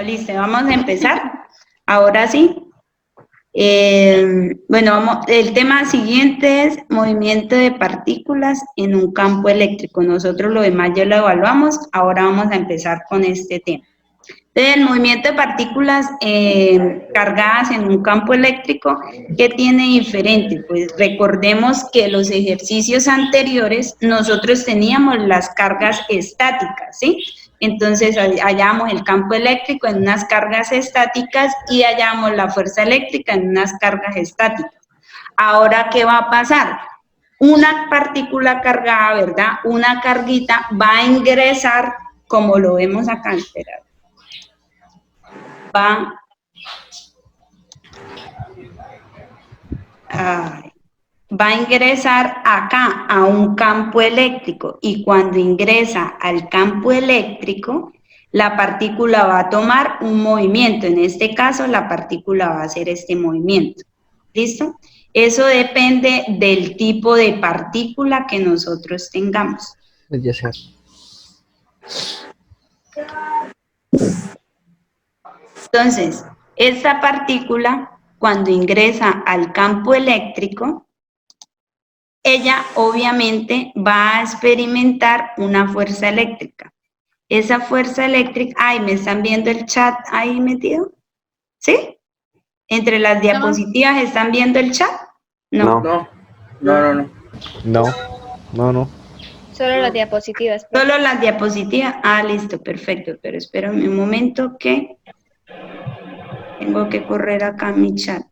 listo, vamos a empezar. Ahora sí. Bueno, el tema siguiente es movimiento de partículas en un campo eléctrico. Nosotros lo demás ya lo evaluamos, ahora vamos a empezar con este tema. Entonces, el movimiento de partículas cargadas en un campo eléctrico, ¿qué tiene diferente? Pues recordemos que los ejercicios anteriores nosotros teníamos las cargas estáticas, ¿sí? Entonces hallábamos el campo eléctrico en unas cargas estáticas y hallábamos la fuerza eléctrica en unas cargas estáticas. Ahora, ¿qué va a pasar? Una partícula cargada, ¿verdad? Una carguita va a ingresar, como lo vemos acá, espera. Va a ingresar acá a un campo eléctrico y cuando ingresa al campo eléctrico, la partícula va a tomar un movimiento. En este caso, la partícula va a hacer este movimiento. ¿Listo? Eso depende del tipo de partícula que nosotros tengamos. Entonces, esta partícula, cuando ingresa al campo eléctrico, ella obviamente va a experimentar una fuerza eléctrica. Esa fuerza eléctrica, ay, ¿me están viendo el chat ahí metido? ¿Sí? ¿Entre las diapositivas están viendo el chat? No. No. Solo las diapositivas. Solo las diapositivas. Ah, listo, perfecto. Pero espérame un momento que tengo que correr acá mi chat.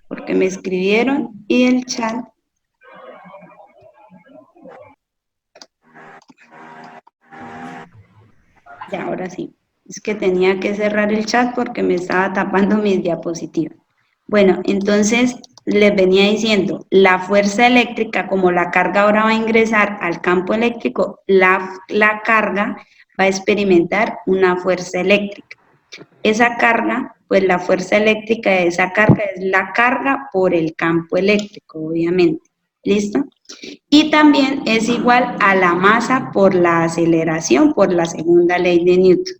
Porque me escribieron y el chat. Ya, ahora sí. Es que tenía que cerrar el chat porque me estaba tapando mis diapositivas. Bueno, entonces les venía diciendo, la fuerza eléctrica, como la carga ahora va a ingresar al campo eléctrico, la carga va a experimentar una fuerza eléctrica. Esa carga, pues la fuerza eléctrica de esa carga es la carga por el campo eléctrico, obviamente. ¿Listo? Y también es igual a la masa por la aceleración, por la segunda ley de Newton.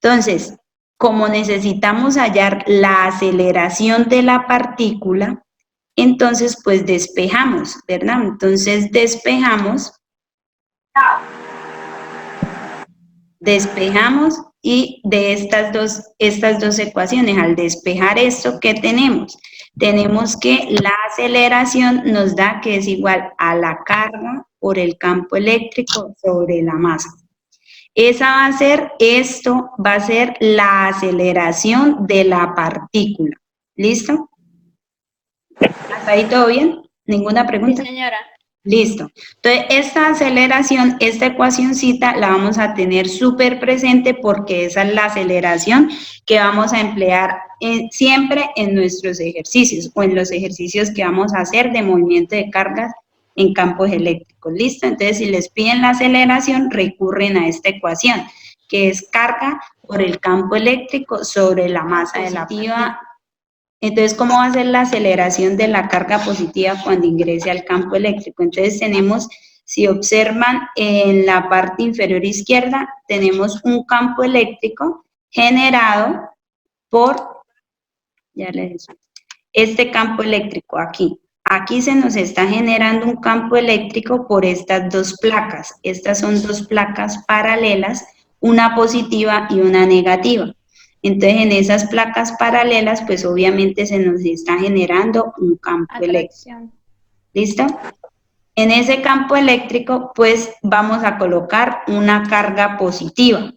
Entonces, como necesitamos hallar la aceleración de la partícula, entonces pues despejamos, ¿verdad? Entonces despejamos y de estas dos ecuaciones, al despejar esto, ¿qué tenemos? Tenemos que la aceleración nos da que es igual a la carga por el campo eléctrico sobre la masa. Esa va a ser, esto va a ser la aceleración de la partícula. ¿Listo? ¿Hasta ahí todo bien? ¿Ninguna pregunta? Sí, señora. Listo. Entonces, esta aceleración, esta ecuacioncita la vamos a tener súper presente porque esa es la aceleración que vamos a emplear siempre en nuestros ejercicios o en los ejercicios que vamos a hacer de movimiento de cargas en campos eléctricos. ¿Listo? Entonces, si les piden la aceleración, recurren a esta ecuación, que es carga por el campo eléctrico sobre la masa de la partícula. Entonces, ¿cómo va a ser la aceleración de la carga positiva cuando ingrese al campo eléctrico? Entonces, tenemos, si observan en la parte inferior izquierda, tenemos un campo eléctrico generado por, ya les digo, este campo eléctrico aquí. Aquí se nos está generando un campo eléctrico por estas dos placas. Estas son dos placas paralelas, una positiva y una negativa. Entonces, en esas placas paralelas, pues obviamente se nos está generando un campo eléctrico. ¿Listo? En ese campo eléctrico, pues vamos a colocar una carga positiva.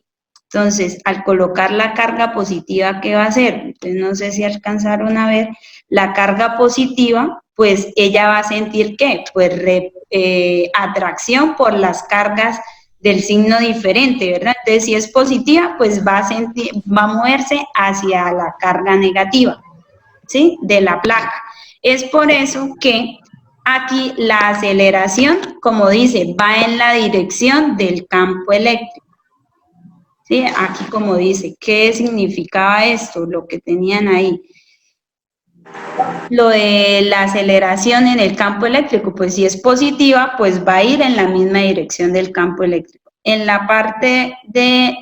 Entonces, al colocar la carga positiva, ¿qué va a hacer? Entonces, no sé si alcanzaron a ver, la carga positiva, pues ella va a sentir, ¿qué? Pues atracción por las cargas del signo diferente, ¿verdad? Entonces, si es positiva, pues va a moverse hacia la carga negativa, ¿sí? De la placa. Es por eso que aquí la aceleración, como dice, va en la dirección del campo eléctrico. ¿Sí? Aquí como dice, ¿qué significaba esto? Lo que tenían ahí. Lo de la aceleración en el campo eléctrico, pues si es positiva, pues va a ir en la misma dirección del campo eléctrico. En la parte de,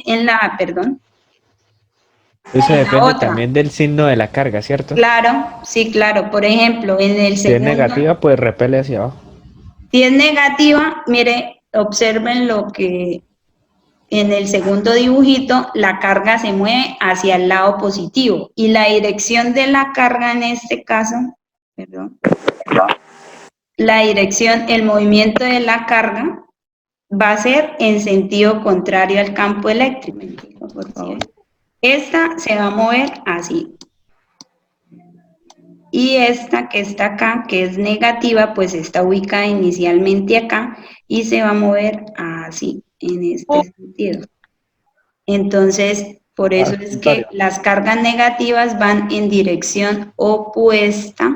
Eso en la depende otra. también del signo de la carga, ¿cierto? Claro, sí, claro. Por ejemplo, en el Si es segundo, negativa, pues repele hacia abajo. si es negativa, mire, observen lo que en el segundo dibujito la carga se mueve hacia el lado positivo y la dirección de la carga en este caso, perdón, la dirección, el movimiento de la carga va a ser en sentido contrario al campo eléctrico. Por favor. Esta se va a mover así. Y esta que está acá, que es negativa, pues está ubicada inicialmente acá y se va a mover así, en este sentido. Entonces, por eso es que las cargas negativas van en dirección opuesta,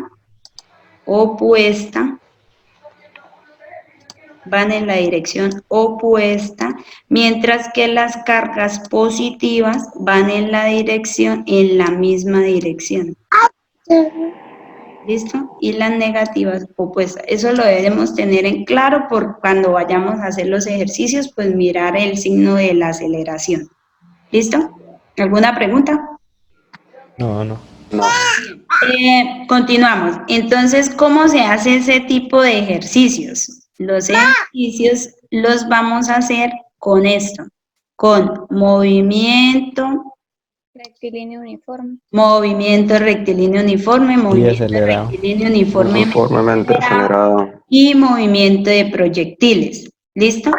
van en la dirección opuesta, mientras que las cargas positivas van en la misma dirección. ¿Listo? Y las negativas opuestas. Eso lo debemos tener en claro por cuando vayamos a hacer los ejercicios, pues mirar el signo de la aceleración. ¿Listo? ¿Alguna pregunta? No. Continuamos. Entonces, ¿cómo se hace ese tipo de ejercicios? Los ejercicios los vamos a hacer con esto, con movimiento Rectilíneo uniforme. rectilíneo uniforme, movimiento acelerado. rectilíneo uniforme Uniformemente acelerado. y movimiento de proyectiles. ¿Listo?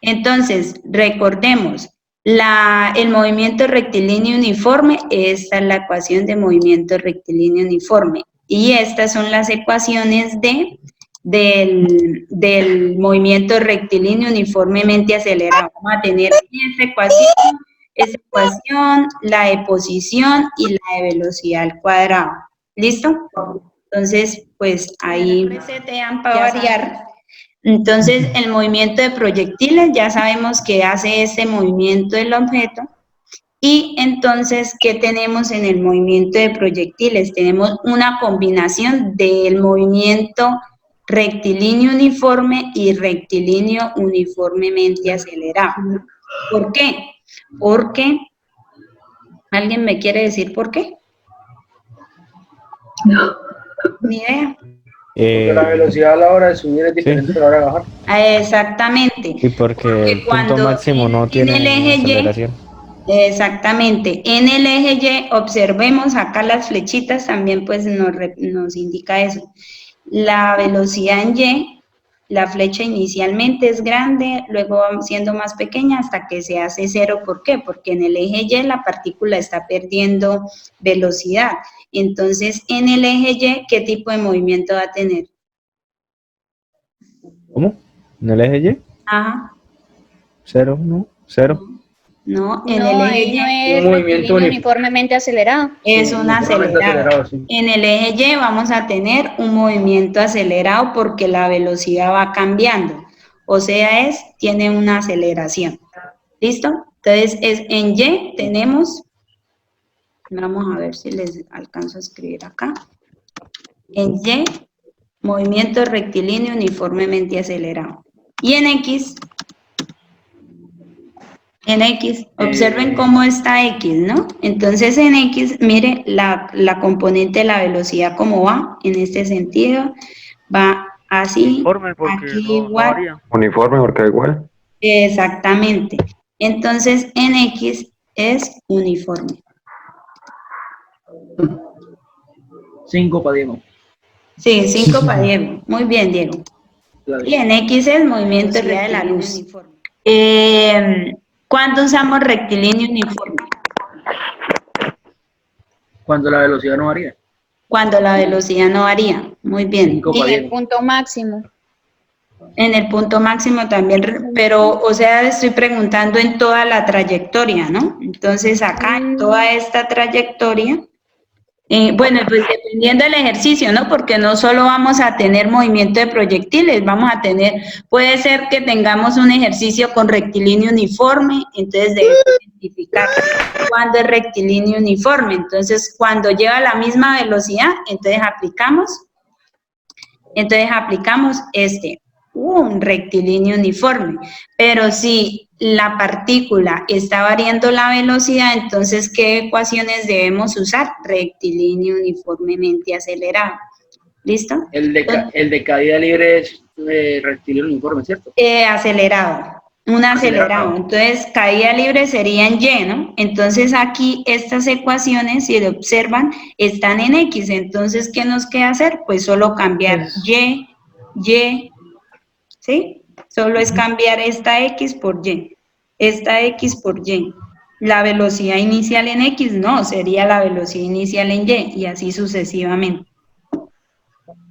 Entonces, recordemos, el movimiento rectilíneo uniforme, esta es la ecuación de movimiento rectilíneo uniforme. Y estas son las ecuaciones del movimiento rectilíneo uniformemente acelerado. Vamos a tener esa ecuación, la de posición y la de velocidad al cuadrado. ¿Listo? Entonces, pues ahí resetean para variar. Entonces, el movimiento de proyectiles, ya sabemos que hace ese movimiento del objeto. Y entonces, ¿qué tenemos en el movimiento de proyectiles? Tenemos una combinación del movimiento rectilíneo uniforme y rectilíneo uniformemente acelerado. ¿Por qué? Porque, ¿alguien me quiere decir por qué? No. Ni idea. Porque la velocidad a la hora de subir es diferente a la hora de bajar. Exactamente. Y porque el punto máximo no tiene el eje aceleración. Exactamente. En el eje Y, observemos acá las flechitas, también pues nos indica eso. La velocidad en Y, la flecha inicialmente es grande, luego va siendo más pequeña hasta que se hace cero. ¿Por qué? Porque en el eje Y la partícula está perdiendo velocidad. Entonces, en el eje Y, ¿qué tipo de movimiento va a tener? ¿Cómo? ¿En el eje Y? Ajá. ¿Cero? ¿No? ¿Cero? No, en No, el ahí eje no Y es rectilíneo uniformemente acelerado. es un acelerado. Sí. En el eje Y vamos a tener un movimiento acelerado porque la velocidad va cambiando. O sea, tiene una aceleración. ¿Listo? Entonces, en Y tenemos, vamos a ver si les alcanzo a escribir acá. En Y, movimiento rectilíneo uniformemente acelerado. Y en X, observen cómo está X, ¿no? Entonces en X, mire la componente de la velocidad cómo va, en este sentido, va así, aquí igual. Uniforme porque igual. Exactamente. Entonces en X es uniforme. 5 para Diego. Sí, 5 para Diego. Muy bien, Diego. Y en X es movimiento de la luz. ¿Cuándo usamos rectilíneo uniforme? Cuando la velocidad no varía. Cuando la velocidad no varía. Muy bien. 5 Y para en el Diego. punto máximo. En el punto máximo también, pero, o sea, estoy preguntando en toda la trayectoria, ¿no? Entonces, acá, en toda esta trayectoria, bueno, pues dependiendo del ejercicio, ¿no? Porque no solo vamos a tener movimiento de proyectiles, vamos a tener, puede ser que tengamos un ejercicio con rectilíneo uniforme, entonces debemos identificar cuándo es rectilíneo uniforme. Entonces, cuando lleva la misma velocidad, entonces aplicamos un rectilíneo uniforme. Pero si la partícula está variando la velocidad, entonces, ¿qué ecuaciones debemos usar? Rectilíneo uniformemente acelerado. ¿Listo? El de caída libre es rectilíneo uniforme, ¿cierto? Acelerado. Un acelerado. Entonces, caída libre sería en Y, ¿no? Entonces, aquí estas ecuaciones, si lo observan, están en X. Entonces, ¿qué nos queda hacer? Pues solo cambiar Y, ¿sí? Solo es cambiar esta X por Y. Esta X por Y. La velocidad inicial en X, no, sería la velocidad inicial en Y, y así sucesivamente.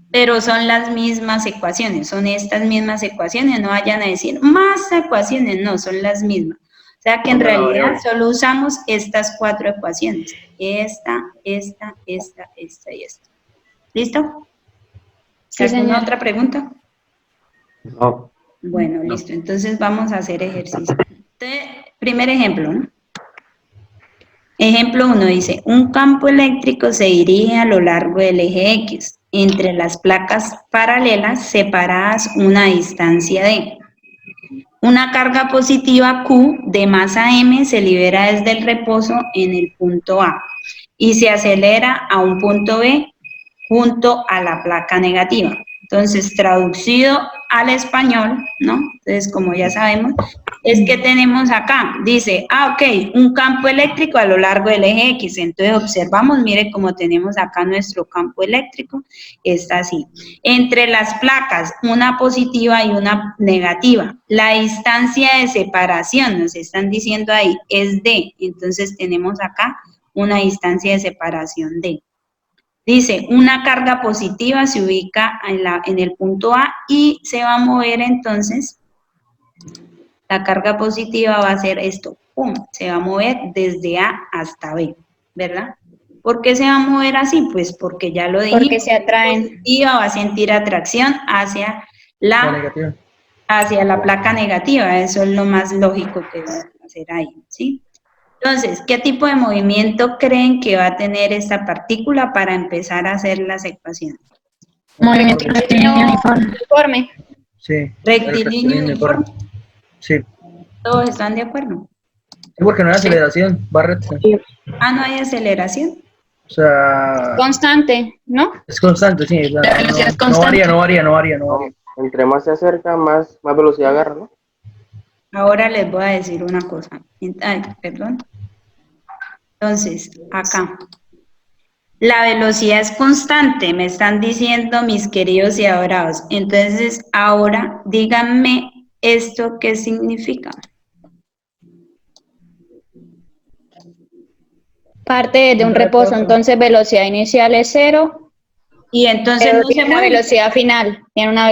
Pero son las mismas ecuaciones, son estas mismas ecuaciones, no vayan a decir más ecuaciones, no, son las mismas. O sea que en realidad solo usamos estas 4 ecuaciones, esta y esta. ¿Listo? Sí, ¿Alguna señora. otra pregunta? No. Bueno, listo, entonces vamos a hacer ejercicio. Entonces, primer ejemplo, ¿no? Ejemplo 1 dice, un campo eléctrico se dirige a lo largo del eje X. Entre las placas paralelas separadas una distancia d. Una carga positiva Q de masa m se libera desde el reposo en el punto A y se acelera a un punto B junto a la placa negativa. Entonces, traducido al español, ¿no? Entonces, como ya sabemos, es que tenemos acá, dice, ok, un campo eléctrico a lo largo del eje X. Entonces, observamos, mire cómo tenemos acá nuestro campo eléctrico, está así. Entre las placas, una positiva y una negativa. La distancia de separación, nos están diciendo ahí, es D. Entonces, tenemos acá una distancia de separación D. Dice, una carga positiva se ubica en el punto A y se va a mover entonces, la carga positiva va a hacer esto, ¡pum! Se va a mover desde A hasta B, ¿verdad? ¿Por qué se va a mover así? Pues porque ya lo dijimos. Porque se atraen. Positiva va a sentir atracción hacia la placa negativa, eso es lo más lógico que vamos a hacer ahí, ¿sí? Entonces, ¿qué tipo de movimiento creen que va a tener esta partícula para empezar a hacer las ecuaciones? Movimiento uniforme. Sí. Rectilíneo uniforme. Sí. ¿Todos están de acuerdo? Sí, porque no hay aceleración, va recta. Ah, no hay aceleración. O sea, Constante, ¿no? es constante, sí. O sea, no varía. Entre más se acerca, más velocidad agarra, ¿no? Ahora les voy a decir una cosa. Ay, perdón. Entonces, acá. La velocidad es constante, me están diciendo mis queridos y adorados. Entonces, ahora díganme esto qué significa. Parte de un reposo, entonces velocidad inicial es 0. Y entonces Pero no se tiene una mueve.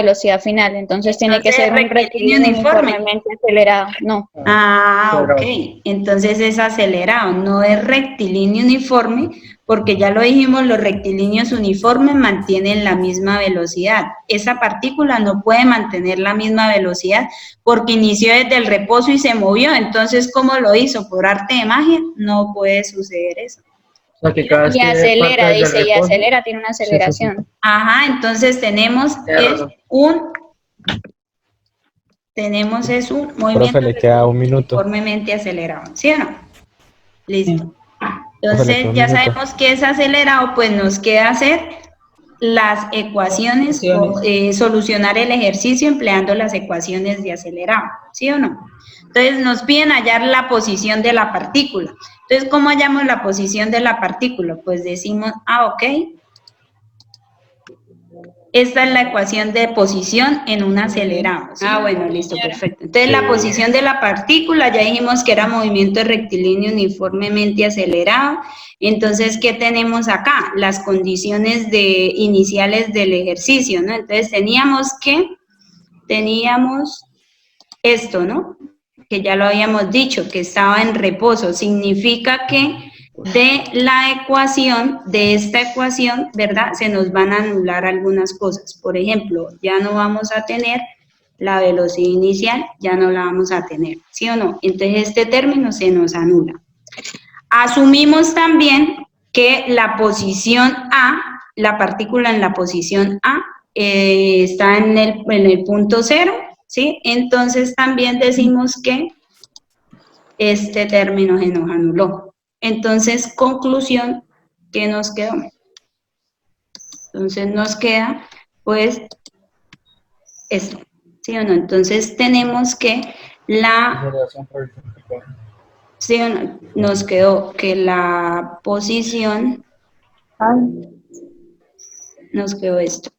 velocidad final, entonces tiene que ser un rectilíneo uniformemente acelerado, no. Ah, ok, entonces es acelerado, no es rectilíneo uniforme, porque ya lo dijimos, los rectilíneos uniformes mantienen la misma velocidad. Esa partícula no puede mantener la misma velocidad porque inició desde el reposo y se movió, entonces ¿cómo lo hizo? ¿Por arte de magia? No puede suceder eso. O sea, que cada vez Y que acelera, parte dice, del y reposo- acelera, tiene una aceleración. Sí. Ajá, entonces tenemos es un movimiento Profe, le queda un minuto. uniformemente acelerado, ¿sí o no? Listo. Profe, le queda Entonces un ya minuto. sabemos que es acelerado, pues nos queda hacer las ecuaciones, solucionar el ejercicio empleando las ecuaciones de acelerado, ¿sí o no? Entonces nos piden hallar la posición de la partícula. Entonces, ¿cómo hallamos la posición de la partícula? Pues decimos, ok, esta es la ecuación de posición en un acelerado. ¿Sí? Bueno, listo, perfecto. Entonces, la posición de la partícula, ya dijimos que era movimiento rectilíneo uniformemente acelerado. Entonces, ¿qué tenemos acá? Las condiciones iniciales del ejercicio, ¿no? Entonces, teníamos esto, ¿no? Que ya lo habíamos dicho, que estaba en reposo. Significa que de esta ecuación, ¿verdad? Se nos van a anular algunas cosas. Por ejemplo, ya no vamos a tener la velocidad inicial, ya no la vamos a tener, ¿sí o no? Entonces, este término se nos anula. Asumimos también que la posición A, la partícula en la posición A, está en el punto 0, ¿sí? Entonces, también decimos que este término se nos anuló. Entonces, conclusión, ¿qué nos quedó? Entonces nos queda, pues, esto, ¿sí o no? Entonces tenemos que ¿sí o no? Nos quedó que la posición, nos quedó esto.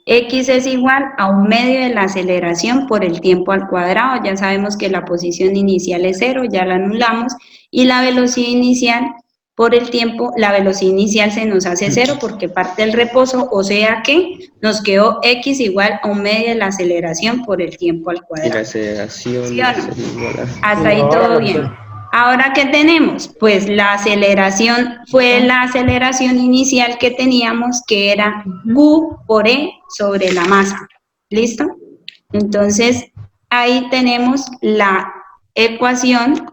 X es igual a 1/2 de la aceleración por el tiempo al cuadrado. Ya sabemos que la posición inicial es 0, ya la anulamos. Y la velocidad inicial por el tiempo, la velocidad inicial se nos hace 0 porque parte del reposo, o sea que nos quedó X igual a 1/2 de la aceleración por el tiempo al cuadrado. Y la aceleración ¿Sí o no? es igual a... Hasta ahí todo bien. Ahora, ¿qué tenemos? Pues la aceleración fue la aceleración inicial que teníamos, que era Q por E sobre la masa. ¿Listo? Entonces, ahí tenemos la ecuación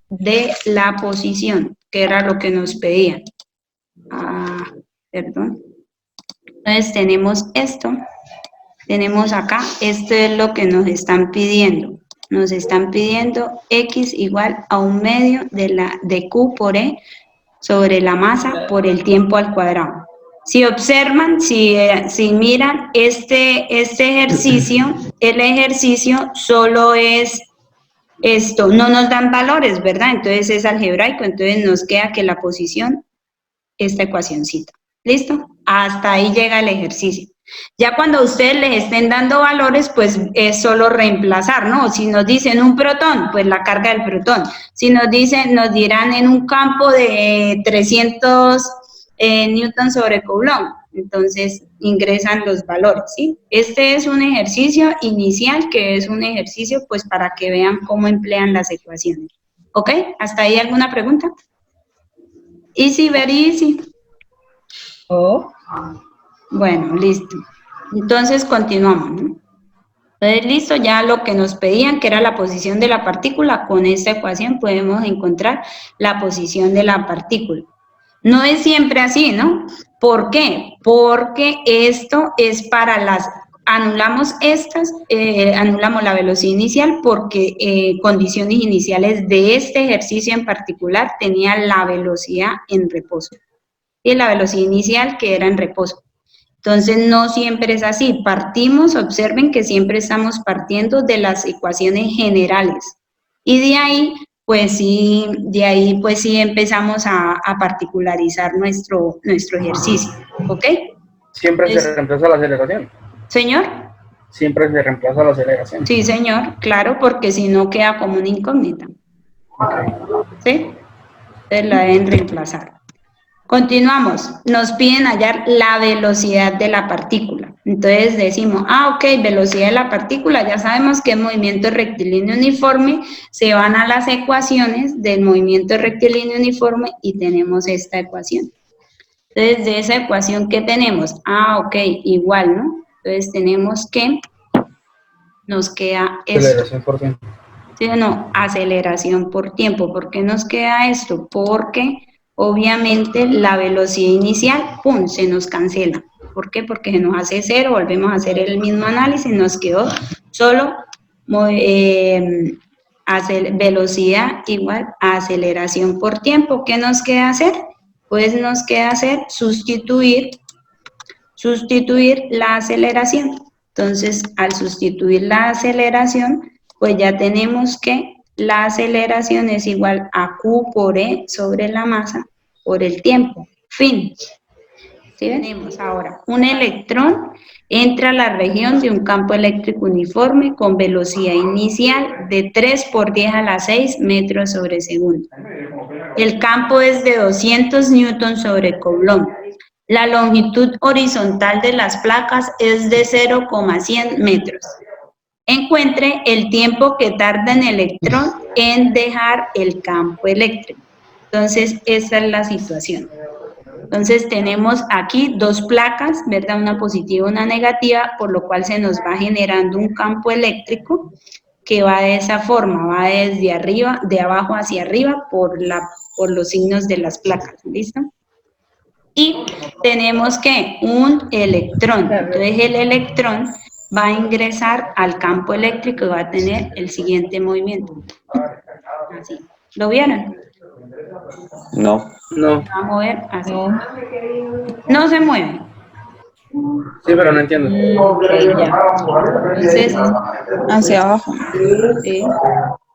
de la posición, que era lo que nos pedían. Perdón. Entonces, tenemos esto. Tenemos acá, esto es lo que nos están pidiendo. Nos están pidiendo X igual a 1/2 de Q por E sobre la masa por el tiempo al cuadrado. Si observan, si miran este ejercicio, el ejercicio solo es esto, no nos dan valores, ¿verdad? Entonces es algebraico, entonces nos queda que la posición, esta ecuacioncita. ¿Listo? Hasta ahí llega el ejercicio. Ya cuando ustedes les estén dando valores, pues es solo reemplazar, ¿no? Si nos dicen un protón, pues la carga del protón. Si nos dirán en un campo de 300 newton sobre Coulomb, entonces ingresan los valores, ¿sí? Este es un ejercicio inicial, que es un ejercicio, pues para que vean cómo emplean las ecuaciones. ¿Ok? ¿Hasta ahí alguna pregunta? Easy, very easy. Oh. Bueno, listo. Entonces continuamos, ¿no? Entonces, listo, ya lo que nos pedían, que era la posición de la partícula, con esta ecuación podemos encontrar la posición de la partícula. No es siempre así, ¿no? ¿Por qué? Porque esto es para anulamos anulamos la velocidad inicial porque condiciones iniciales de este ejercicio en particular tenía la velocidad en reposo. Y la velocidad inicial que era en reposo. Entonces, no siempre es así. Partimos, observen que siempre estamos partiendo de las ecuaciones generales. Y de ahí, pues sí, empezamos a particularizar nuestro ejercicio. ¿Ok? Siempre se reemplaza la aceleración. ¿Señor? Siempre se reemplaza la aceleración. Sí, señor, claro, porque si no queda como una incógnita. Okay. ¿Sí? Entonces la deben reemplazar. Continuamos, nos piden hallar la velocidad de la partícula. Entonces decimos, ok, velocidad de la partícula, ya sabemos que es movimiento rectilíneo uniforme, se van a las ecuaciones del movimiento rectilíneo uniforme y tenemos esta ecuación. Entonces, de esa ecuación, ¿qué tenemos? Ok, igual, ¿no? Entonces tenemos que, nos queda esto. Aceleración por tiempo. ¿Sí o no? Aceleración por tiempo. ¿Por qué nos queda esto? Porque obviamente la velocidad inicial, ¡pum!, se nos cancela. ¿Por qué? Porque se nos hace 0, volvemos a hacer el mismo análisis, nos quedó solo velocidad igual a aceleración por tiempo. ¿Qué nos queda hacer? Pues nos queda hacer sustituir la aceleración. Entonces, al sustituir la aceleración, pues ya tenemos que la aceleración es igual a Q por E sobre la masa por el tiempo. Fin. ¿Sí? Tenemos ahora un electrón entra a la región de un campo eléctrico uniforme con velocidad inicial de 3 por 10 a la 6 metros sobre segundo. El campo es de 200 newtons sobre Coulomb. La longitud horizontal de las placas es de 0,100 metros. Encuentre el tiempo que tarda el electrón en dejar el campo eléctrico. Entonces, esa es la situación. Entonces, tenemos aquí dos placas, ¿verdad? Una positiva y una negativa, por lo cual se nos va generando un campo eléctrico que va de esa forma, va desde arriba, de abajo hacia arriba, por los signos de las placas, ¿listo? Y tenemos que un electrón. Entonces, el electrón va a ingresar al campo eléctrico y va a tener el siguiente movimiento. Así. ¿Lo vieron? No. No. Se va a mover así. No. No se mueve. Sí, pero no entiendo. Ok, ya. Entonces, Hacia abajo. sí,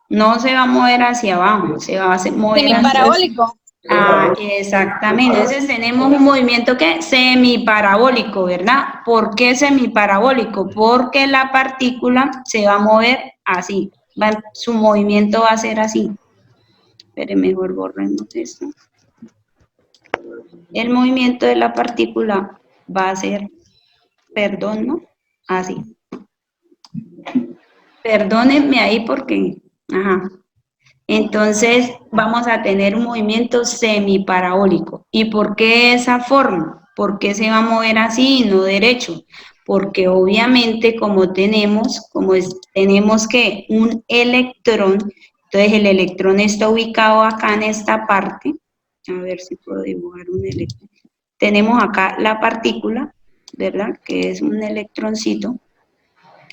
no se va a mover hacia abajo, se va a mover hacia... Semiparabólico. Ah, exactamente. Entonces tenemos un movimiento que semiparabólico, ¿verdad? ¿Por qué semiparabólico? Porque la partícula se va a mover así. Su movimiento va a ser así. Pero mejor borremos esto. El movimiento de la partícula va a ser, perdón, ¿no? Así. Perdónenme ahí porque, ajá. Entonces vamos a tener un movimiento semiparabólico. ¿Y por qué esa forma? ¿Por qué se va a mover así y no derecho? Porque obviamente tenemos que un electrón, entonces el electrón está ubicado acá en esta parte. A ver si puedo dibujar un electrón. Tenemos acá la partícula, ¿verdad? Que es un electroncito.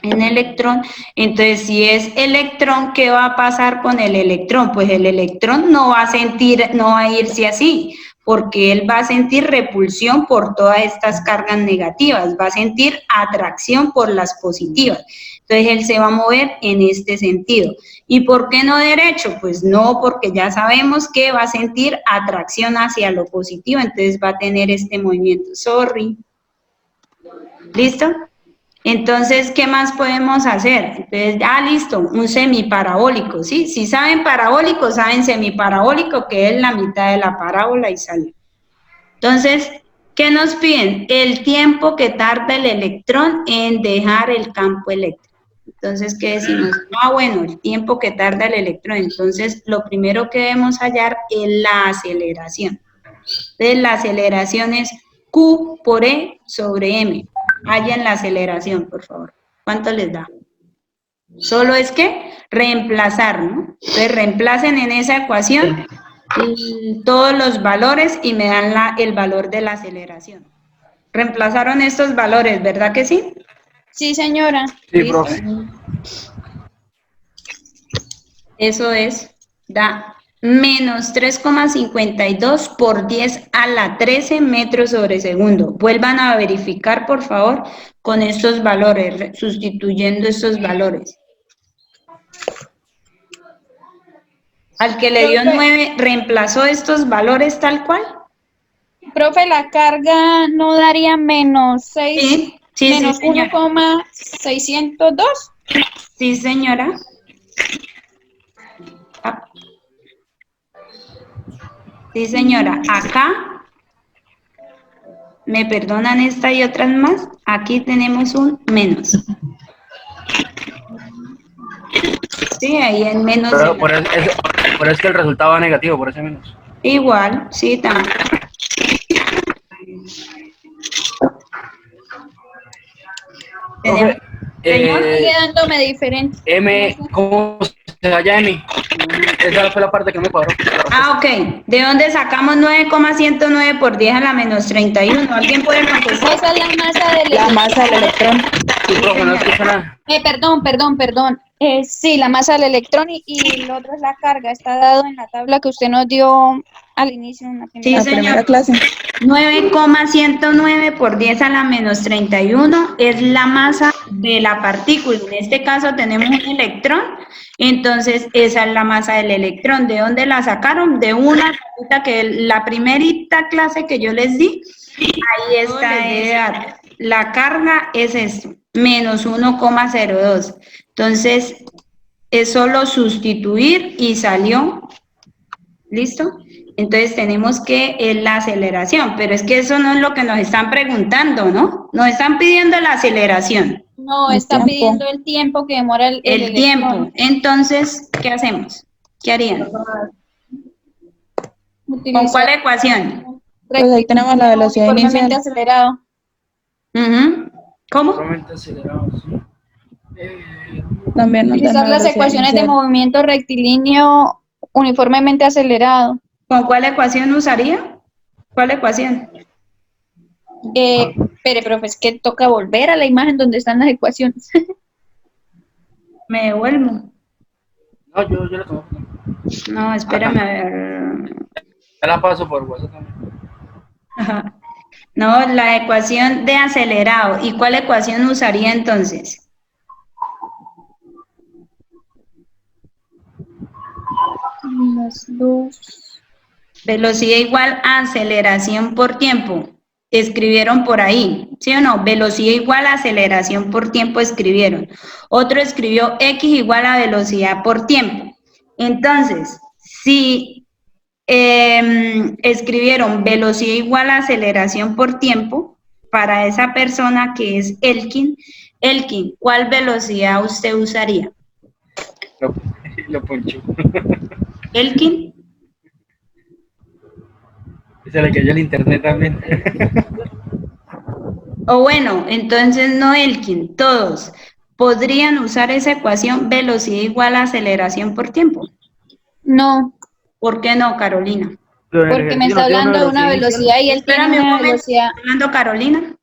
En electrón, entonces si es electrón, ¿qué va a pasar con el electrón? Pues el electrón no va a irse así, porque él va a sentir repulsión por todas estas cargas negativas, va a sentir atracción por las positivas. Entonces él se va a mover en este sentido. ¿Y por qué no derecho? Pues no, porque ya sabemos que va a sentir atracción hacia lo positivo, entonces va a tener este movimiento. Sorry. ¿Listo? Entonces, ¿qué más podemos hacer? Entonces, listo, un semiparabólico, ¿sí? Si saben parabólico, saben semiparabólico, que es la mitad de la parábola y sale. Entonces, ¿qué nos piden? El tiempo que tarda el electrón en dejar el campo eléctrico. Entonces, ¿qué decimos? Bueno, el tiempo que tarda el electrón. Entonces, lo primero que debemos hallar es la aceleración. Entonces, la aceleración es Q por E sobre M. Hallen la aceleración, por favor. ¿Cuánto les da? Solo es que reemplazar, ¿no? Entonces, reemplacen en esa ecuación todos los valores y me dan el valor de la aceleración. Reemplazaron estos valores, ¿verdad que sí? Sí, señora. Sí, profe. Eso da menos 3,52 por 10 a la 13 metros sobre segundo. Vuelvan a verificar, por favor, con estos valores, sustituyendo estos valores. Al que le dio 9, ¿reemplazó estos valores tal cual? Profe, la carga no daría menos 6, Sí, menos sí, 1,602. Sí, señora. Sí, señora. Acá, me perdonan esta y otras más, aquí tenemos un menos. Sí, ahí en menos. Pero por eso es que el resultado va negativo, por ese menos. Igual, sí, también. Sigue dándome diferente. M, ¿cómo se halla M? Esa fue la parte que me cuadró. Ok. ¿De dónde sacamos 9,109 por 10 a la menos 31? ¿Alguien puede contestar? Esa es la masa del electrón. La masa del electrón. Sí, profe, no escucho nada. Perdón. Sí, la masa del electrón y lo otro es la carga. Está dado en la tabla que usted nos dio al inicio en la primera, Primera clase. 9,109 por 10 a la menos 31 es la masa de la partícula. En este caso tenemos un electrón, entonces esa es la masa del electrón. ¿De dónde la sacaron? De una que la primerita clase que yo les di, ahí está. La carga es esto, menos 1,02. Entonces, es solo sustituir y salió. ¿Listo? Entonces tenemos que la aceleración, pero es que eso no es lo que nos están preguntando, ¿no? Nos están pidiendo la aceleración. No, está pidiendo el tiempo que demora el tiempo. Entonces, ¿qué hacemos? ¿Qué harían? ¿Con cuál ecuación? Pues ahí tenemos la velocidad inicial. Acelerado. ¿Cómo? Acelerado, sí. También nos dan Utilizar las ecuaciones de movimiento rectilíneo uniformemente acelerado. ¿Con cuál ecuación usaría? ¿Cuál ecuación? Pero es que toca volver a la imagen donde están las ecuaciones. Me devuelvo. No, yo la tomo. No, espérame a ver. Ya la paso por WhatsApp también. Ajá. No, la ecuación de acelerado. ¿Y cuál ecuación usaría entonces? Las dos. Velocidad igual a aceleración por tiempo. Escribieron por ahí, ¿sí o no? Velocidad igual a aceleración por tiempo escribieron. Otro escribió X igual a velocidad por tiempo. Entonces, si escribieron velocidad igual a aceleración por tiempo, para esa persona que es Elkin, ¿cuál velocidad usted usaría? Lo poncho. Elkin. Se le cayó el internet también. O bueno, entonces no Elkin, todos podrían usar esa ecuación velocidad igual a aceleración por tiempo. No, ¿Por qué no, Carolina? porque me está hablando de una velocidad y él tiene Espérame un una momento, velocidad. ¿está hablando Carolina?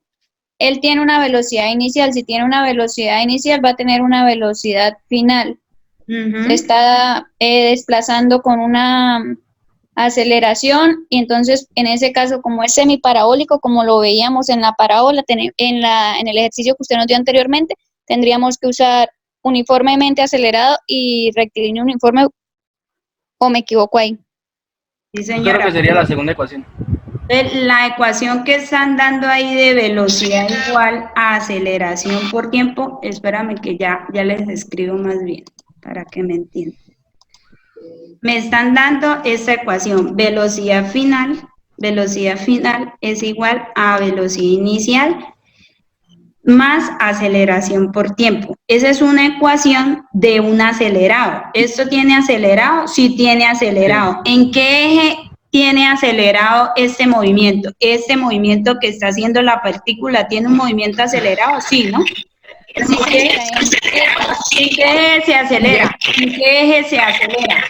Él tiene una velocidad inicial. Si tiene una velocidad inicial, va a tener una velocidad final. Se está desplazando con una aceleración y entonces en ese caso, como es semiparabólico, como lo veíamos en la parábola, en el ejercicio que usted nos dio anteriormente, tendríamos que usar uniformemente acelerado y rectilíneo uniforme, ¿o me equivoco ahí? Sí, Yo creo señora. que sería la segunda ecuación. La ecuación que están dando ahí de velocidad igual a aceleración por tiempo, espérame que ya les escribo más bien, para que me entiendan. Me están dando esta ecuación, velocidad final es igual a velocidad inicial más aceleración por tiempo. Esa es una ecuación de un acelerado. ¿Esto tiene acelerado? Sí tiene acelerado. Sí. ¿En qué eje tiene acelerado este movimiento? Este movimiento que está haciendo la partícula, ¿tiene un movimiento acelerado? Sí, ¿no? Así que, ¿en qué eje se acelera? ¿En qué eje se acelera?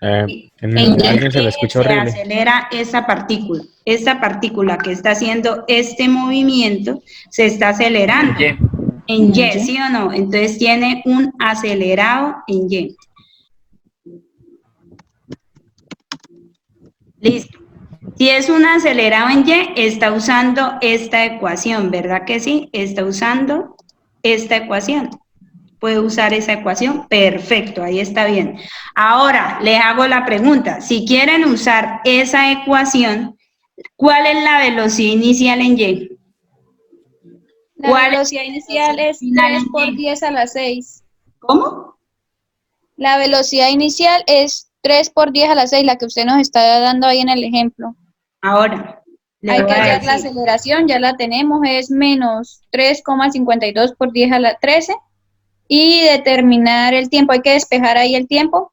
Alguien se le escucha horrible. Se acelera esa partícula que está haciendo este movimiento, se está acelerando en Y, ¿sí o no? Entonces tiene un acelerado en Y. Listo. Si es un acelerado en Y, está usando esta ecuación, ¿verdad que sí? Está usando esta ecuación. Puede usar esa ecuación, perfecto, ahí está bien. Ahora, les hago la pregunta, si quieren usar esa ecuación, ¿cuál es la velocidad inicial en Y? La velocidad inicial es 3 por 10 a la 6. ¿Cómo? La velocidad inicial es 3 por 10 a la 6, la que usted nos está dando ahí en el ejemplo. Ahora, hay que hallar la aceleración, ya la tenemos, es menos 3,52 por 10 a la 13. Y determinar el tiempo, hay que despejar ahí el tiempo.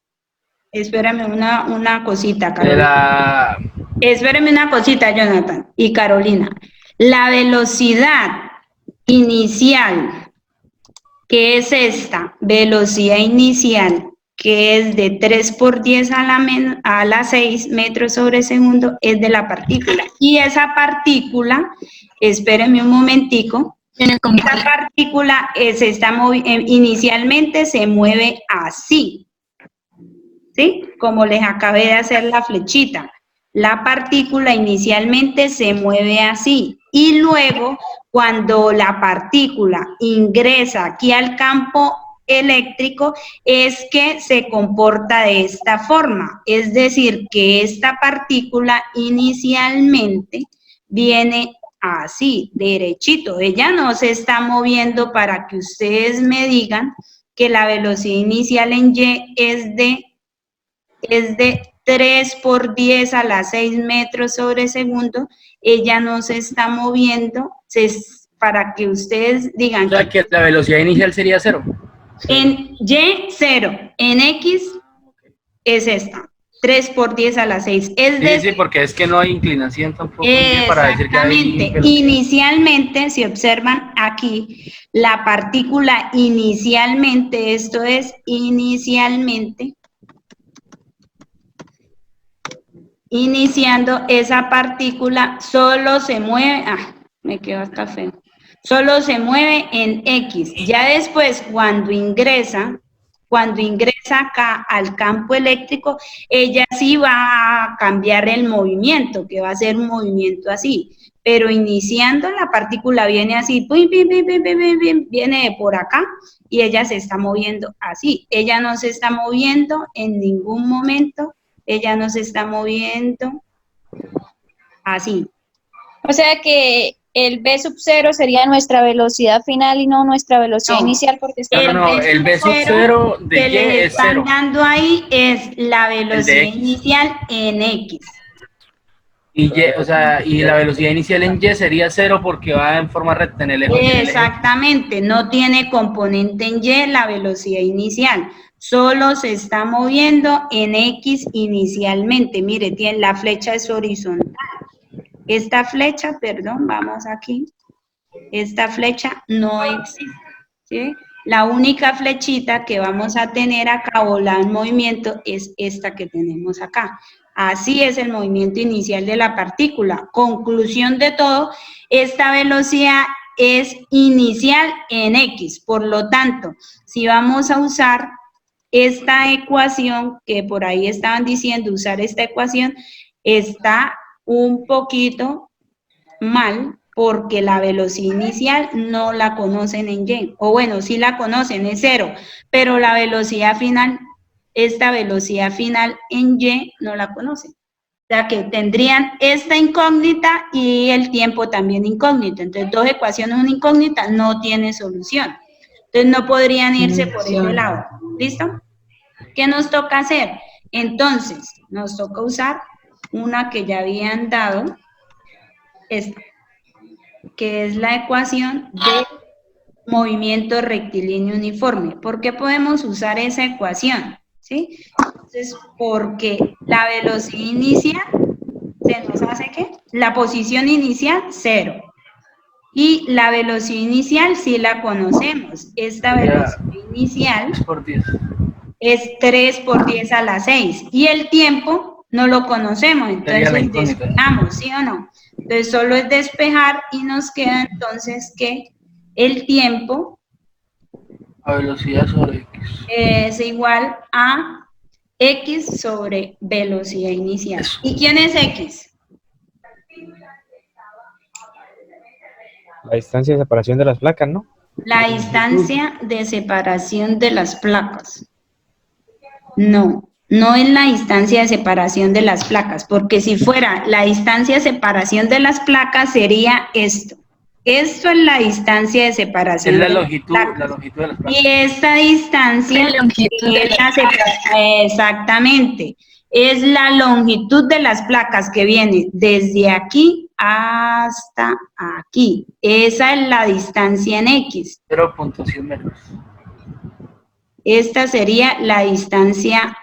Espérame una cosita, Carolina. Espérame una cosita, Jonathan y Carolina. La velocidad inicial, que es esta, velocidad inicial, que es de 3 por 10 a la 6 metros sobre segundo, es de la partícula. Y esa partícula, espéreme un momentico, esta partícula se está inicialmente se mueve así, ¿sí? Como les acabé de hacer la flechita. La partícula inicialmente se mueve así y luego cuando la partícula ingresa aquí al campo eléctrico es que se comporta de esta forma. Es decir, que esta partícula inicialmente viene así, derechito. Ella no se está moviendo para que ustedes me digan que la velocidad inicial en Y es de 3 por 10 a la 6 metros sobre segundo. Ella no se está moviendo para que ustedes digan. O sea, que la velocidad inicial sería 0. En Y, 0. En X es esta. 3 por 10 a la 6. Sí, porque es que no hay inclinación tampoco para decir que hay inicialmente, si observan aquí, la partícula inicialmente, esto es inicialmente, iniciando esa partícula, solo se mueve, me quedó hasta feo, solo se mueve en X. Ya después, cuando ingresa acá al campo eléctrico, ella sí va a cambiar el movimiento, que va a ser un movimiento así. Pero iniciando, la partícula viene así, viene por acá y ella se está moviendo así. Ella no se está moviendo en ningún momento, ella no se está moviendo así. O sea que el V sub 0 sería nuestra velocidad final y no nuestra velocidad inicial, porque está... el V sub 0 de que Y le es están 0. dando ahí es la velocidad inicial en X. Y Y, o sea, y la velocidad inicial en Y sería 0 porque va en forma recta en el eje. Exactamente, no tiene componente en Y la velocidad inicial, solo se está moviendo en X inicialmente. Mire, tiene, la flecha es horizontal. Esta flecha, perdón, vamos aquí, esta flecha no existe, ¿sí? La única flechita que vamos a tener acá o la en movimiento es esta que tenemos acá. Así es el movimiento inicial de la partícula. Conclusión de todo, esta velocidad es inicial en X. Por lo tanto, si vamos a usar esta ecuación, que por ahí estaban diciendo usar esta ecuación, está un poquito mal, porque la velocidad inicial no la conocen en Y, o bueno, sí la conocen, es 0, pero la velocidad final, esta velocidad final en Y no la conocen. O sea que tendrían esta incógnita y el tiempo también incógnito. Entonces, dos ecuaciones, una incógnita, no tiene solución. Entonces, no podrían irse por ese lado. ¿Listo? ¿Qué nos toca hacer? Entonces, nos toca usar una que ya habían dado, esta, que es la ecuación de movimiento rectilíneo uniforme. ¿Por qué podemos usar esa ecuación? ¿Sí? Entonces, porque la velocidad inicial se nos hace ¿qué? La posición inicial, 0. Y la velocidad inicial sí la conocemos. Esta velocidad inicial es 3 por 10 a la 6. Y el tiempo no lo conocemos, entonces despejamos, ¿sí o no? Entonces solo es despejar y nos queda entonces que el tiempo a velocidad sobre X es igual a X sobre velocidad inicial. ¿Y quién es X? La distancia de separación de las placas, ¿no? La distancia de separación de las placas. No, no es la distancia de separación de las placas, porque si fuera la distancia de separación de las placas sería esto. Esto es la distancia de separación es la de longitud, las placas. la longitud de las placas. Y esta distancia es la separación, exactamente, es la longitud de las placas que viene desde aquí hasta aquí. Esa es la distancia en X. 0.100 metros. Esta sería la distancia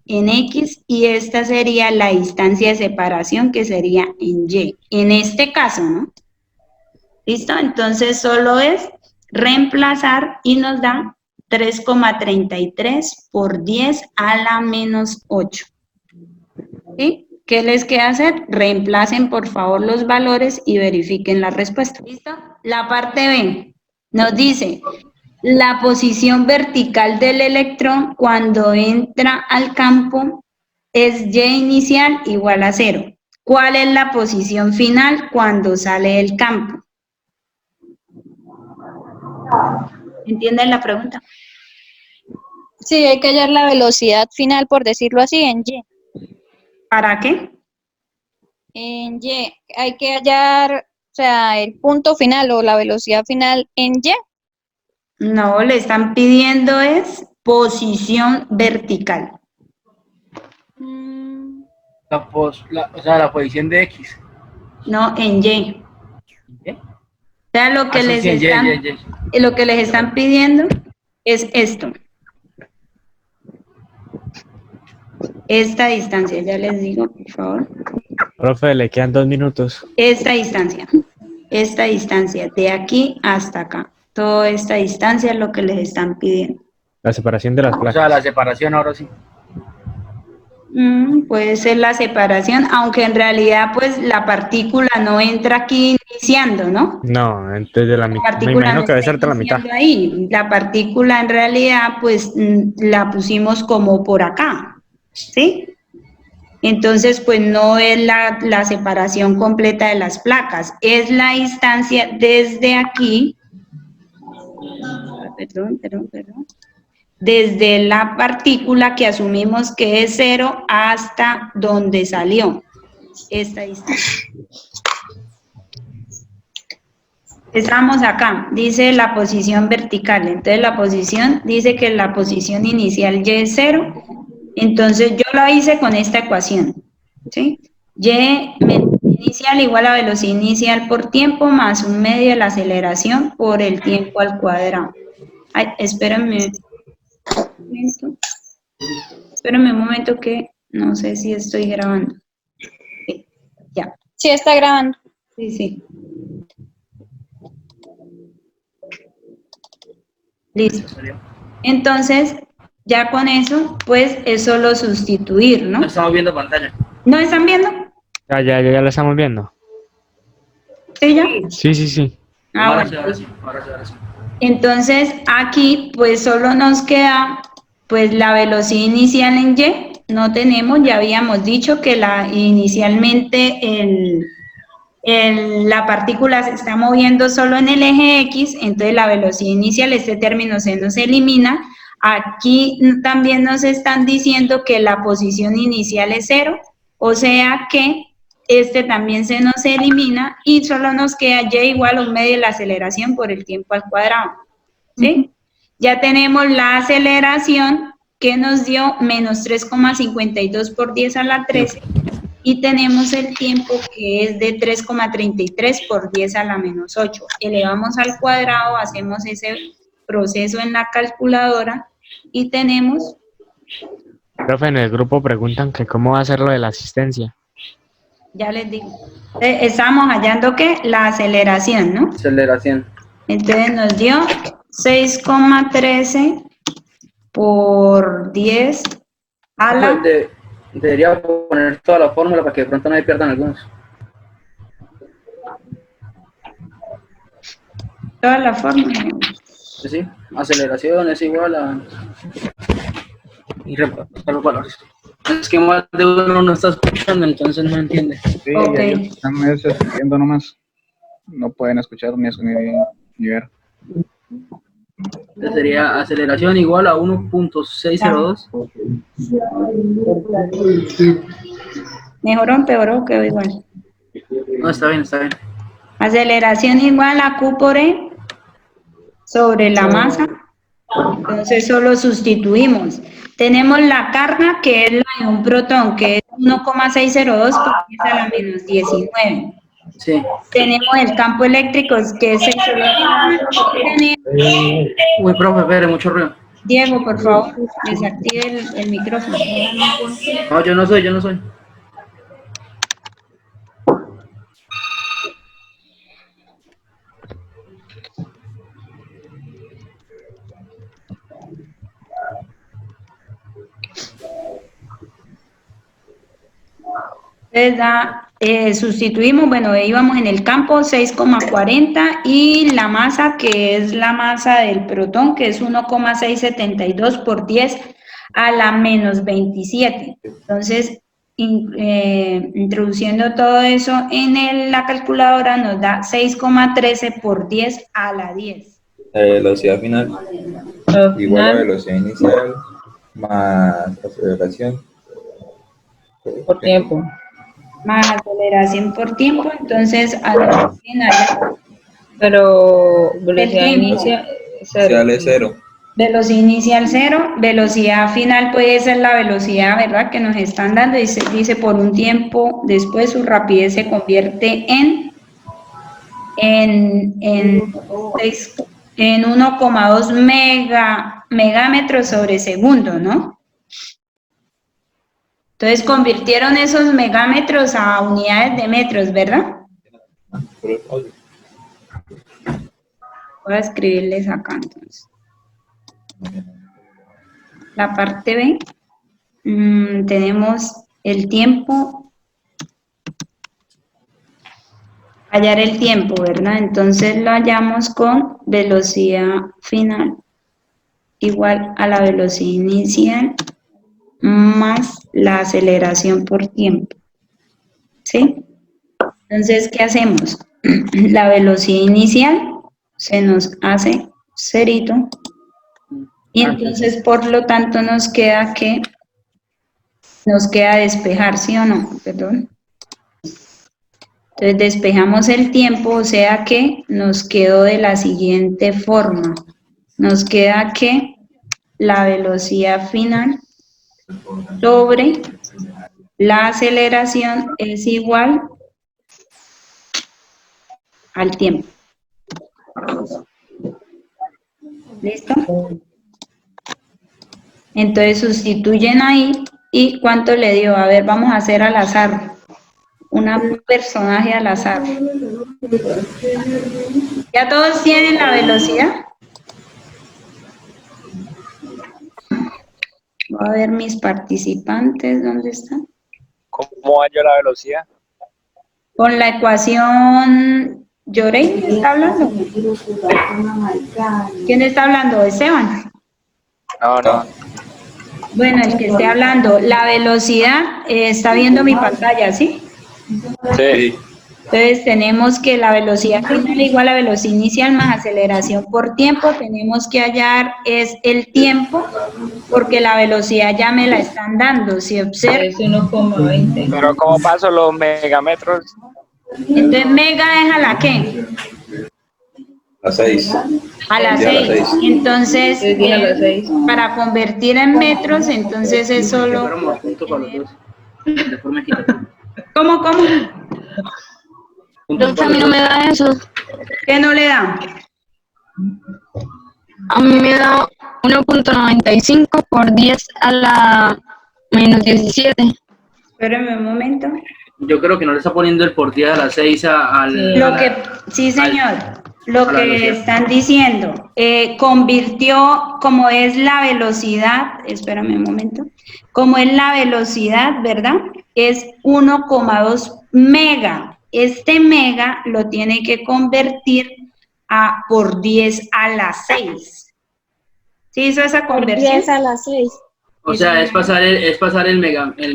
en X y esta sería la distancia de separación que sería en Y. En este caso, ¿no? ¿Listo? Entonces solo es reemplazar y nos da 3,33 por 10 a la menos 8. ¿Sí? ¿Qué les queda hacer? Reemplacen por favor los valores y verifiquen la respuesta. ¿Listo? La parte B nos dice la posición vertical del electrón cuando entra al campo es Y inicial igual a 0. ¿Cuál es la posición final cuando sale del campo? ¿Entienden la pregunta? Sí, hay que hallar la velocidad final, por decirlo así, en Y. ¿Para qué? En Y. Hay que hallar, o sea, el punto final o la velocidad final en Y. No, le están pidiendo es posición vertical. O sea, la posición de X. No, en Y. ¿Qué? O sea, lo que, lo que les están pidiendo es esto. Esta distancia, ya les digo, por favor. Profe, le quedan 2 minutos. Esta distancia, de aquí hasta acá. Toda esta distancia es lo que les están pidiendo. La separación de las placas. O sea, la separación ahora sí. Puede ser la separación, aunque en realidad pues la partícula no entra aquí iniciando, ¿no? No, antes de la La mitad. Me partícula imagino no que debe está ser de la mitad. iniciando ahí. La partícula en realidad pues la pusimos como por acá, ¿sí? Entonces pues no es la separación completa de las placas, es la distancia desde aquí, perdón. Desde la partícula que asumimos que es 0 hasta donde salió esta distancia. Estamos acá, dice la posición vertical, entonces la posición, dice que la posición inicial y es 0, entonces yo lo hice con esta ecuación, ¿sí? Y inicial igual a velocidad inicial por tiempo más un medio de la aceleración por el tiempo al cuadrado. Ay, espérenme un momento que no sé si estoy grabando. Ya. Sí, está grabando. Sí. Listo. Entonces, ya con eso, pues es solo sustituir, ¿no? No estamos viendo pantalla. ¿No están viendo? Ya la estamos viendo. ¿Sí, ya? Sí. Ahora Bueno. sí. Entonces, aquí, pues solo nos queda, pues la velocidad inicial en Y, no tenemos, ya habíamos dicho que inicialmente la partícula se está moviendo solo en el eje X, entonces la velocidad inicial, este término se nos elimina. Aquí también nos están diciendo que la posición inicial es 0, o sea que este también se nos elimina y solo nos queda Y igual a un medio de la aceleración por el tiempo al cuadrado, ¿sí? Ya tenemos la aceleración que nos dio menos 3,52 por 10 a la 13, y tenemos el tiempo que es de 3,33 por 10 a la menos 8. Elevamos al cuadrado, hacemos ese proceso en la calculadora y tenemos... Profe, en el grupo preguntan que cómo va a ser lo de la asistencia. Ya les digo. Estamos hallando que la aceleración, ¿no? Aceleración. Entonces nos dio 6,13 por 10 a la... Debería poner toda la fórmula para que de pronto no me pierdan algunos. Toda la fórmula. Sí, aceleración es igual a... Y repasar los valores. Es que más de uno no está escuchando, entonces no entiende. Sí, Okay. ellos están escribiendo nomás. No pueden escuchar ni ver. Entonces sería aceleración igual a 1.602. ¿Mejoró o empeoró? Quedó igual. No, está bien. Aceleración igual a Q por E sobre la masa. Entonces solo sustituimos. Tenemos la carga que es la de un protón, que es 1,602 por 10 a la menos 19. Sí. Tenemos el campo eléctrico que es 6. Uy, profe, espere, mucho ruido. Diego, por favor, desactive el micrófono. No, yo no soy. Entonces, sustituimos, bueno, íbamos en el campo 6,40 y la masa, que es la masa del protón, que es 1,672 por 10 a la menos 27. Entonces, introduciendo todo eso en la calculadora nos da 6,13 por 10 a la 10. La velocidad final igual a la velocidad inicial más aceleración Por tiempo. Más aceleración por tiempo, entonces Pero velocidad inicial es 0. Velocidad inicial 0, velocidad final puede ser la velocidad, ¿verdad?, que nos están dando, dice por un tiempo, después su rapidez se convierte en 1,2 megámetros sobre segundo, ¿no? Entonces convirtieron esos megámetros a unidades de metros, ¿verdad? Voy a escribirles acá entonces. La parte B, tenemos el tiempo, hallar el tiempo, ¿verdad? Entonces lo hallamos con velocidad final igual a la velocidad inicial más la aceleración por tiempo, ¿sí? Entonces, ¿qué hacemos? La velocidad inicial se nos hace cerito y entonces, por lo tanto, nos queda que nos queda despejar, ¿sí o no? Perdón. Entonces, despejamos el tiempo, o sea que nos quedó de la siguiente forma. Nos queda que la velocidad final sobre la aceleración es igual al tiempo. ¿Listo? Entonces sustituyen ahí y ¿cuánto le dio? A ver, vamos a hacer al azar. Un personaje al azar. ¿Ya todos tienen la velocidad? Voy a ver mis participantes, ¿dónde están? ¿Cómo hallo la velocidad? Con la ecuación, ¿Llorey está hablando? ¿Quién está hablando? ¿Esteban? No. Bueno, el que esté hablando, la velocidad, está viendo mi pantalla, ¿sí? Sí. Entonces tenemos que la velocidad final igual a velocidad inicial más aceleración por tiempo. Tenemos que hallar es el tiempo porque la velocidad ya me la están dando. Si observan. Es 1,20. Pero ¿cómo paso los megametros? Entonces mega es a la ¿qué? A 6. A las Ya, a las 6. 6. Entonces, Es bien a las 6. para convertir en metros, entonces es solo... Fuéramos juntos para los dos. De forma equitativa. ¿Cómo? Juntos A mí no me da eso. ¿Qué no le da? A mí me da 1.95 por 10 a la menos 17. Espérenme un momento. Yo creo que no le está poniendo el por 10 a las 6 Sí, señor. Lo a la que velocidad. están diciendo, convirtió, como es la velocidad, espérame un momento, como es la velocidad, ¿verdad? Es 1,2 mega. Este mega lo tiene que convertir a por 10 a la 6. ¿Sí hizo esa conversión? 10 a las 6. O sea, es pasar el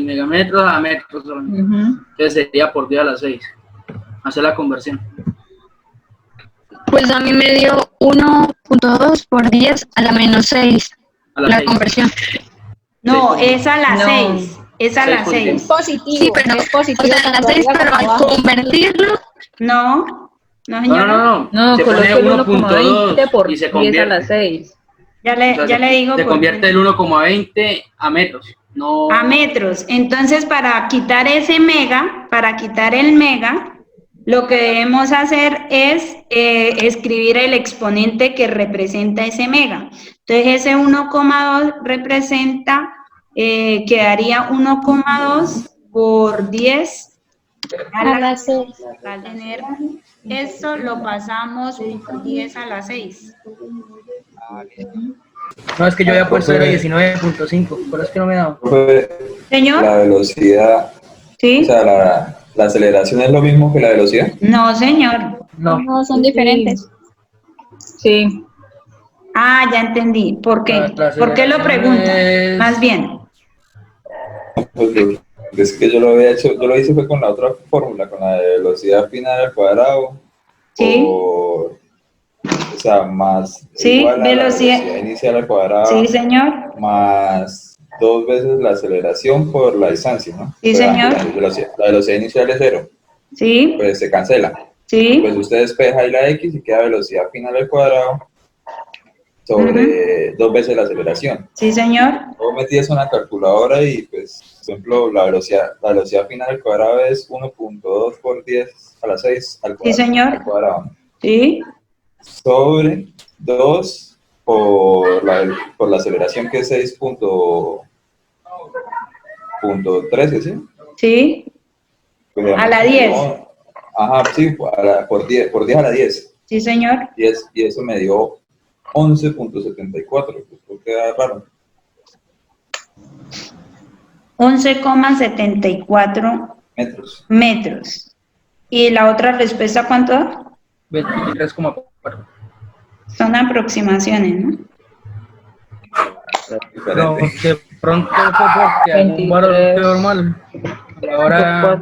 megametro a metros. Entonces sería por 10 a las 6. Hacer la conversión. Pues a mí me dio 1.2 por 10 a la menos 6. A la La 6. conversión. No, es a la No. 6. Es a la 6. Positivo. Sí, pero es positivo. o sea, a las 6, pero al convertirlo, No, señora. No, Se coloqué pone el 1,20 por y se 10 a convierte. las 6. Ya le digo. Se por convierte qué. el 1,20 a metros. No. A metros. Entonces, para quitar ese mega, para quitar el mega, lo que debemos hacer es escribir el exponente que representa ese mega. Entonces, ese 1,2 representa, quedaría 1,2 por 10 a la 6. Va a tener esto, lo pasamos por 10 a la 6. No, es que yo había puesto era 19.5, pero es que no me da. Señor. La velocidad, ¿Sí? o sea, la aceleración es lo mismo que la velocidad. No, señor. No, son diferentes. Sí. Ah, ya entendí. ¿Por qué? ¿Por qué lo pregunta? Más bien. Pues, es que yo lo hice fue con la otra fórmula, con la de velocidad final al cuadrado. Sí. O sea, más Sí, igual a velocidad. la velocidad inicial al cuadrado. Sí, señor. Más 2 veces la aceleración por la distancia, ¿no? Sí, Pues, señor. La velocidad inicial es 0, Sí, pues se cancela. sí. Pues usted despeja ahí la x y queda velocidad final al cuadrado sobre 2 veces la aceleración. Sí, señor. Luego metí eso en la calculadora y, pues, por ejemplo, la velocidad final al cuadrado es 1.2 por 10 a la 6 al cuadrado. Sí, señor. Al cuadrado. Sí, Sobre 2 por la aceleración que es 6.13, ¿sí? sí. Pues, A la 10. Ajá, sí, por 10 a la 10. Sí, señor. Y eso me dio 11.74, pues queda raro. 11,74 metros. ¿Y la otra respuesta cuánto da? 23,4. Son aproximaciones, ¿no? No, de pronto fue porque algún valor quedó mal. Ahora,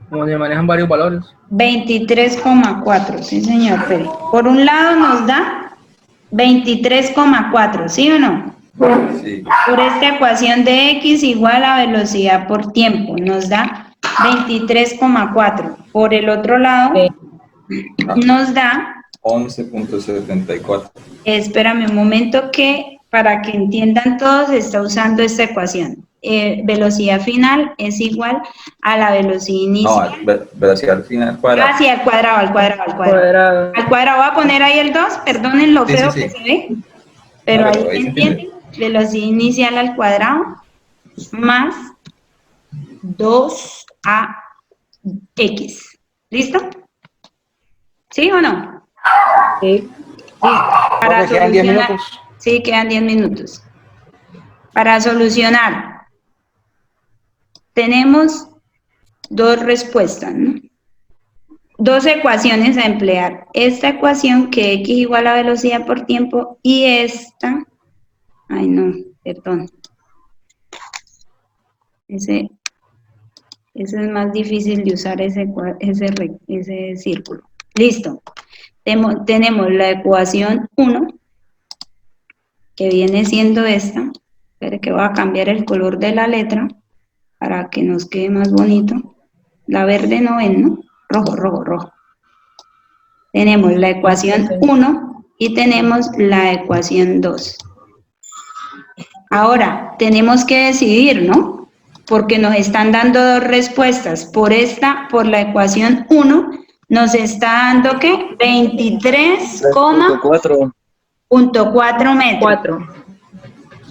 como se manejan varios valores. 23,4, sí señor. Por un lado nos da 23,4, ¿sí o no? Sí. Por esta ecuación de x igual a velocidad por tiempo, nos da 23,4. Por el otro lado, nos da 11,74. Espérame un momento que para que entiendan todos se está usando esta ecuación. Velocidad final es igual a la velocidad inicial. No, velocidad final cuadrada. Sí, al cuadrado. Al cuadrado voy a poner ahí el 2, perdonen lo feo que se ve, pero ahí se entiende. Velocidad inicial al cuadrado más 2ax. ¿Listo? ¿Sí o no? Sí. Para quedan 10 solucionar. minutos. Sí, quedan 10 minutos. Para solucionar, tenemos dos respuestas, ¿no? Dos ecuaciones a emplear. Esta ecuación que x igual a velocidad por tiempo y esta. Ay, no, perdón. Ese es más difícil de usar ese círculo. Listo. Tenemos la ecuación 1, que viene siendo esta. Espere que voy a cambiar el color de la letra para que nos quede más bonito. La verde no ven, ¿no? Rojo. Tenemos la ecuación 1 y tenemos la ecuación 2. Ahora, tenemos que decidir, ¿no? Porque nos están dando dos respuestas. Por la ecuación 1, nos está dando, ¿qué? 23,4 metros. 4.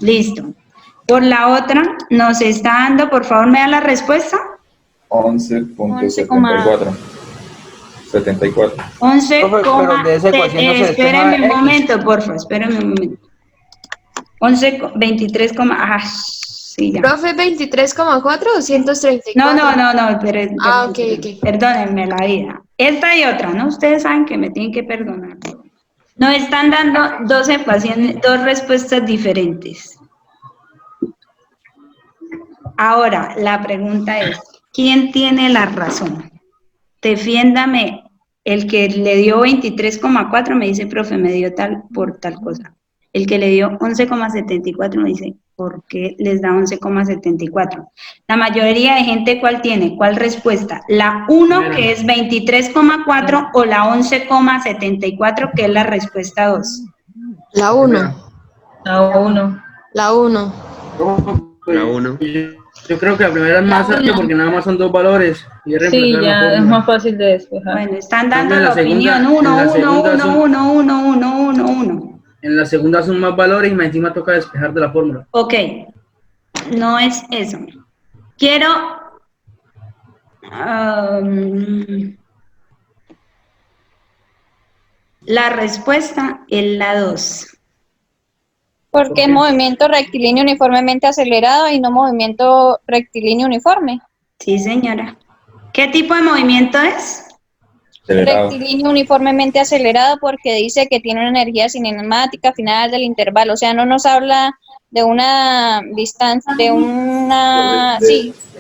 Listo. Por la otra, nos está dando, por favor, ¿me da la respuesta? 11,74. 74. 11, Pero de esa ecuación no se despeja espérenme un X. momento, porfa, espérenme un momento. 23, sí, ya. Profe, 23,4 o 134. No, pero, Ok. perdónenme la vida. Esta y otra, ¿no? Ustedes saben que me tienen que perdonar. Nos están dando dos ecuaciones, dos respuestas diferentes. Ahora, la pregunta es, ¿quién tiene la razón? Defiéndame, el que le dio 23,4 me dice, profe, me dio tal por tal cosa. El que le dio 11,74 me dice, ¿por qué les da 11,74? La mayoría de gente, ¿cuál tiene? ¿Cuál respuesta? ¿La 1, que es 23,4, o la 11,74, que es la respuesta 2? La 1. La 1. Yo creo que la primera es más alta porque nada más son dos valores. Y Sí, ya es más fácil de despejar. Bueno, están dando En la la segunda- opinión. en la segunda 1. En la segunda son más valores y más encima toca despejar de la fórmula. Ok, no es eso. Quiero... la respuesta es la 2. Porque es movimiento rectilíneo uniformemente acelerado y no movimiento rectilíneo uniforme. Sí, señora. ¿Qué tipo de movimiento es? Rectilíneo uniformemente acelerado porque dice que tiene una energía cinemática final del intervalo. O sea, no nos habla de una distancia,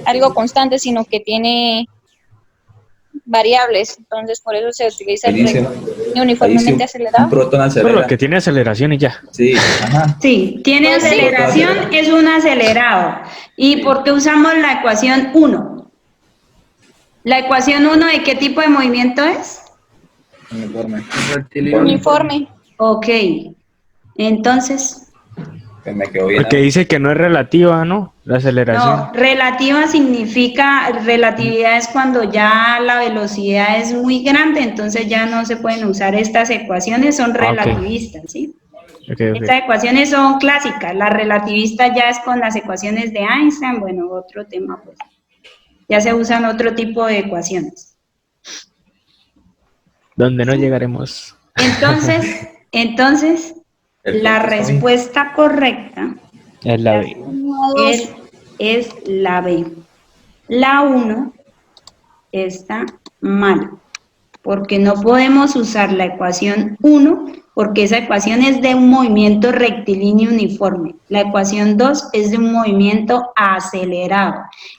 algo constante, sino que tiene variables. Entonces, por eso se utiliza el rectilíneo uniformemente acelerado. Un protón acelera. Pero lo que tiene aceleración y ya. Sí, ajá. Sí, tiene Pues sí. aceleración, es un acelerado. ¿Y por qué usamos la ecuación 1? ¿La ecuación 1 de qué tipo de movimiento es? Uniforme. Ok. Entonces, Que me quedó bien. Porque dice que no es relativa, ¿no? La aceleración. no, relativa significa, relatividad es cuando ya la velocidad es muy grande, entonces ya no se pueden usar estas ecuaciones, son relativistas, ¿sí? Okay. Estas ecuaciones son clásicas, la relativista ya es con las ecuaciones de Einstein, bueno, otro tema, pues. Ya se usan otro tipo de ecuaciones. Donde no llegaremos. Entonces, la respuesta correcta Es la B. es es la B. La 1 está mal, porque no podemos usar la ecuación 1, porque esa ecuación es de un movimiento rectilíneo uniforme. La ecuación 2 es de un movimiento acelerado,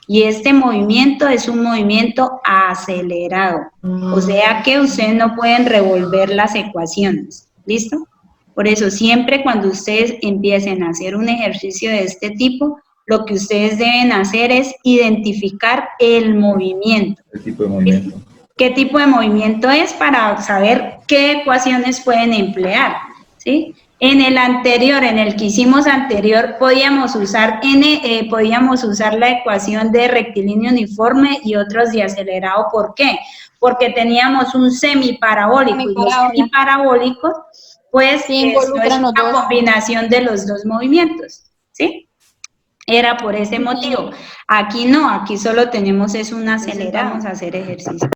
y este movimiento es un movimiento acelerado. O sea que ustedes no pueden revolver las ecuaciones, ¿listo? Por eso, siempre cuando ustedes empiecen a hacer un ejercicio de este tipo, lo que ustedes deben hacer es identificar el movimiento. El tipo de movimiento. ¿Qué tipo de movimiento es para saber qué ecuaciones pueden emplear? ¿Sí? En el anterior, en el que hicimos anterior, podíamos usar la ecuación de rectilíneo uniforme y otros de acelerado. ¿Por qué? Porque teníamos un semiparabólico, y los semiparabólicos, pues, eso es una combinación de los dos movimientos, ¿sí? Era por ese motivo. Aquí no, aquí solo tenemos es un acelerado. Vamos a hacer ejercicio.